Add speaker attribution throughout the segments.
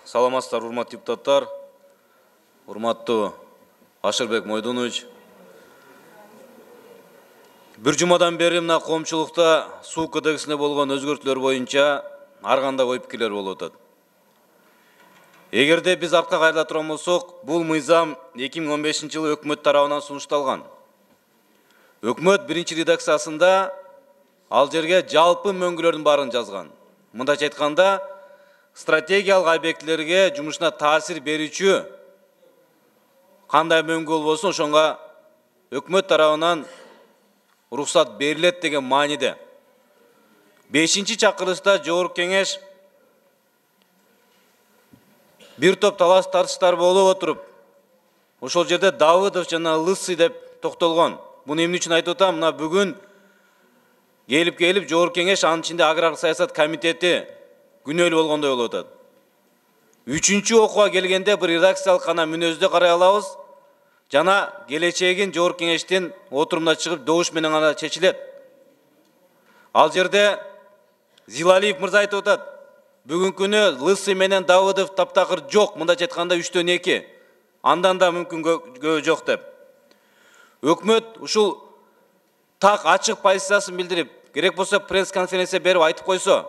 Speaker 1: Саламатсыздар, урматтуу депутаттар, урматтуу Ашырбек Мойдунович. Бир жумадан бери мына коомчулукта суу кодексине болгон өзгөртүүлөр боюнча ар кандай ой пикирлер болуп атат. Эгерде биз артка кайрыла турган болсок, бул мыйзам 2015-жылы өкмөт тарабынан сунушталган. Өкмөт биринчи редакциясында ал жерге жалпы мөңгүлөрдүн баарын жазган. Мындайча айтканда, стратегиялык объектилерге жумушуна таасир берүүчү кандай мөңгү болбосун ошонго өкмөт тарабынан уруксат берилет деген мааниде. 5-чакырылышта Жогорку Кеңеш бир топ талаш тартыштар болуп отуруп, ошол жерде Давыдов жана Лысый деп токтолгон. Буну эмне үчүн айтып атам? Мына бүгүн келип Жогорку Кеңеш, анын ичинде агрардык саясат комитети күнөөлүү болгондой болуп атат. 3-чү окууга келгенде бир редакциялык гана мүнөздө карай алабыз, жана келечегин Жогорку Кеңештин отурумуна чыгып добуш менен гана чечилет. Ал жерде Зилалиев мырза айтып атат, бүгүнкү күнү Лысый менен Давыдов таптакыр жок, мындайча айтканда 3-2, андан да мүмкүн көбү жок деп. Өкмөт ушул так ачык позициясын билдирип, керек болсо пресс-конференция берип айтып койсо,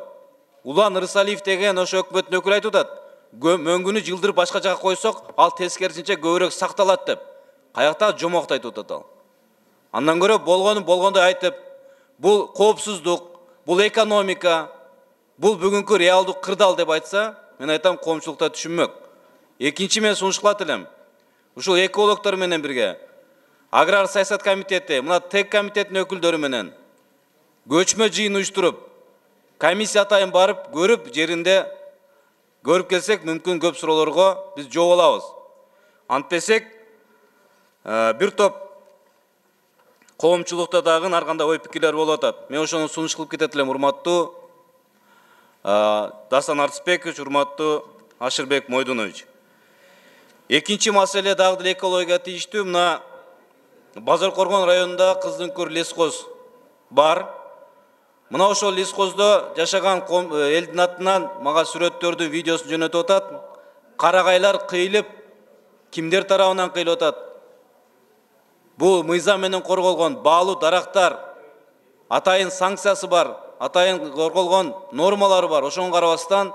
Speaker 1: Улан Рысалиев деген ошо өкмөттүн өкүлү айтып атат, мөңгүнү жылдырып башка жака койсок, ал тескерисинче көбүрөөк сакталат деп. Каякта жомокт айтып атат ал. Андан көрө болгондой айтып, бул коопсуздук, бул экономика, бул бүгүнкү реалдык кырдал деп айтса, мен айтам, коомчулукта түшүнмөк. Экинчи мен сунушталат элем. Ушул экологдор менен бирге аграр саясат комитети, мына ТЭК комитетинин өкүлдөрү менен көчмө жыйын уюштуруп, комиссия атайын барып, көрүп, жеринде көрүп келсек, мүмкүн көп суроолорго биз жооп алабыз. Антпесек, бир топ коомчулукта дагы ар кандай ой пикирлер болуп атат. Мен ошону сунуш кылып кетет элем, урматтуу Дастан Артысбекович, урматтуу Ашырбек Мойдунович. Экинчи маселе дагы деле экологияга тийиштүү. Мына Базар Коргон районунда Кыздыңкүр лескоз бар. Мына ошол лескоздо жашаган элдин атынан мага сүрөттөрдүн видеосун жөнөтүп атат. Карагайлар кыйылып, кимдер тарабынан кыйылып атат? Бул мыйзам менен корголгон баалуу дарактар, атайын санкциясы бар, атайын корголгон нормалары бар. Ошону карабастан,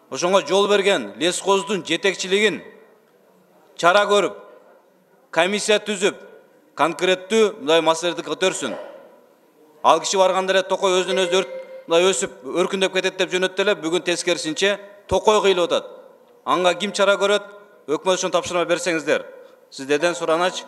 Speaker 1: ошонго жол берген лескоздун жетекчилигин чара көрүп, комиссия түзүп, конкреттүү мындай маселелерди көтөрсүн. Ал киши барганда эле токой өзүнөн өзү өсүп, өркүндөп кетет деп жөнөттү эле, бүгүн тескерисинче токой кыйылып атат. Анга ким чара көрөт? Өкмөт ошону тапшырма берсеңиздер. Сиздерден сураныч